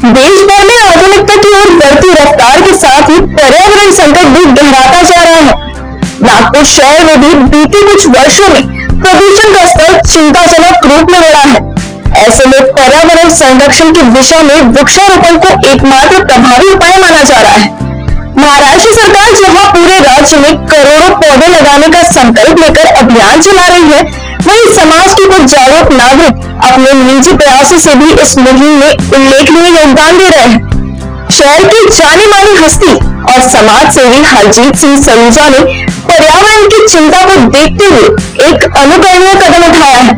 देश भर में आधुनिकता की ओर बढ़ती रफ्तार के साथ ही पर्यावरण संकट भी गहराता जा रहा है। नागपुर शहर में भी बीते कुछ वर्षों में प्रदूषण का स्तर चिंताजनक रूप में बढ़ा है। ऐसे में पर्यावरण संरक्षण की दिशा में वृक्षारोपण को एकमात्र प्रभावी उपाय माना जा रहा है। महाराष्ट्र सरकार जहां पूरे राज्य में करोड़ों पौधे लगाने का संकल्प लेकर अभियान चला रही है, वहीं समाज के कुछ जागरूक नागरिक अपने निजी प्रयासों से भी इस मुहिम में उल्लेखनीय योगदान दे रहे हैं। शहर की जानी मानी हस्ती और समाज सेवी हरजीत सिंह सलूजा ने पर्यावरण की चिंता को देखते हुए एक अनुकरणीय कदम उठाया है।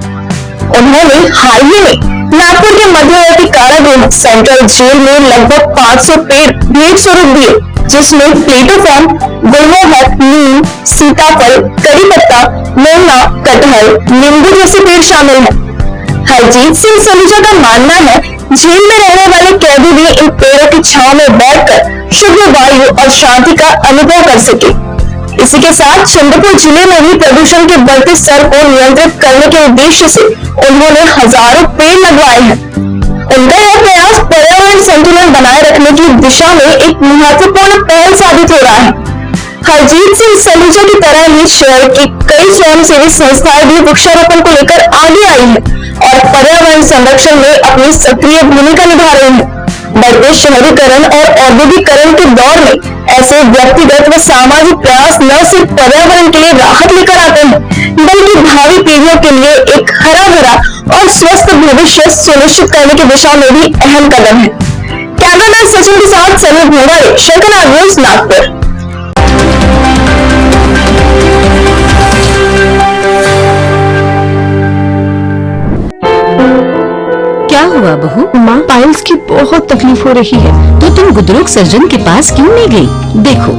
उन्होंने हाल ही में नागपुर के मध्यवर्ती कारागृह सेंट्रल जेल में लगभग 500 पेड़ भेंट स्वरूप दिए, जिसमें प्लेटोफॉर्म, गुलमोहर, नीम, सीताफल, कड़ी पत्ता, मोंगा, कटहल, नींबू जैसे पेड़ शामिल हैं। हरजीत सिंह सलूजा का मानना है, जेल में रहने वाले कैदी भी इन पेड़ों की छांव में बैठकर शुद्ध वायु और शांति का अनुभव कर सके। इसी के साथ चंद्रपुर जिले में भी प्रदूषण के बढ़ते स्तर को नियंत्रित करने के उद्देश्य से उन्होंने हजारों पेड़ लगवाए हैं। उनका यह प्रयास पर्यावरण संतुलन बनाए रखने की दिशा में एक महत्वपूर्ण पहल साबित हो रहा है। हरजीत सिंह सलूजा की तरह ही शहर की कई स्वयंसेवी संस्थाएं भी वृक्षारोपण को लेकर आगे आई है और पर्यावरण संरक्षण में अपनी सक्रिय भूमिका निभा रही है। बढ़ते शहरीकरण और औद्योगिकरण के दौर में ऐसे व्यक्तिगत व सामाजिक प्रयास न सिर्फ पर्यावरण के लिए राहत लेकर आते हैं, बल्कि भावी पीढ़ियों के लिए एक हरा भरा और स्वस्थ भविष्य सुनिश्चित करने की दिशा में भी अहम कदम है। कैमरामैन सचिन के साथ सनी भोंगारे, शेखनाथ न्यूज, नागपुर। क्या हुआ बहू? माँ, पाइल्स की बहुत तकलीफ हो रही है। तो तुम गुदरोग सर्जन के पास क्यों नहीं गई? देखो,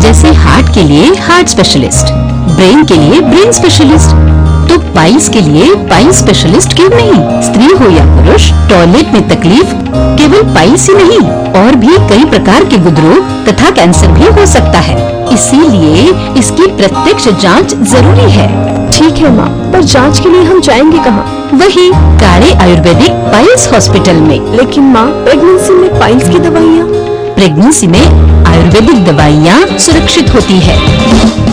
जैसे हार्ट के लिए हार्ट स्पेशलिस्ट, ब्रेन के लिए ब्रेन स्पेशलिस्ट, तो पाइल्स के लिए पाइल्स स्पेशलिस्ट क्यों नहीं? स्त्री हो या पुरुष, टॉयलेट में तकलीफ केवल पाइल्स ही नहीं, और भी कई प्रकार के गुदरोग तथा कैंसर भी हो सकता है। इसीलिए इसकी प्रत्यक्ष जांच जरूरी है। ठीक है माँ, पर जांच के लिए हम जाएंगे कहाँ? वही काड़े आयुर्वेदिक पाइल्स हॉस्पिटल में। लेकिन माँ, प्रेगनेंसी में पाइल्स की दवाइयाँ? प्रेगनेंसी में आयुर्वेदिक दवाइयाँ सुरक्षित होती है।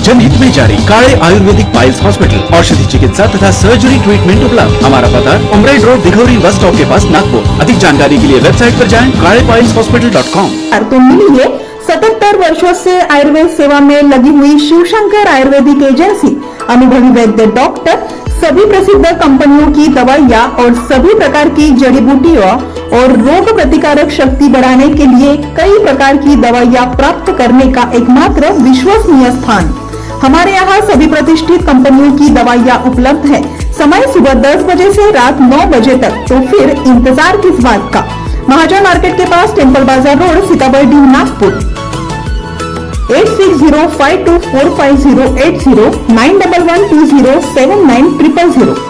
जनहित में जारी काड़े आयुर्वेदिक पाइल्स हॉस्पिटल, औषधि चिकित्सा तथा सर्जरी ट्रीटमेंट उपलब्ध। हमारा पता उमरेड रोड, दिघौरी बस स्टॉप के पास, नागपुर। अधिक जानकारी के लिए वेबसाइट पर जाएं kadepailshospital.com। तो मिली है 77 वर्षों से आयुर्वेद सेवा में लगी हुई शिवशंकर आयुर्वेदिक एजेंसी, अनुभवी वैद्य डॉक्टर, सभी प्रसिद्ध कंपनियों की दवाइयाँ और सभी प्रकार की जड़ी बूटियों और रोग प्रतिकारक शक्ति बढ़ाने के लिए कई प्रकार की दवाइयाँ प्राप्त करने का एकमात्र विश्वसनीय स्थान। हमारे यहाँ सभी प्रतिष्ठित कंपनियों की दवाइयाँ उपलब्ध है। समय सुबह 10 बजे से रात 9 बजे तक। तो फिर इंतजार किस बात का? महाजन मार्केट के पास, टेम्पल बाजार रोड, सीताबर्डी, नागपुर। 8605245080 9112079000।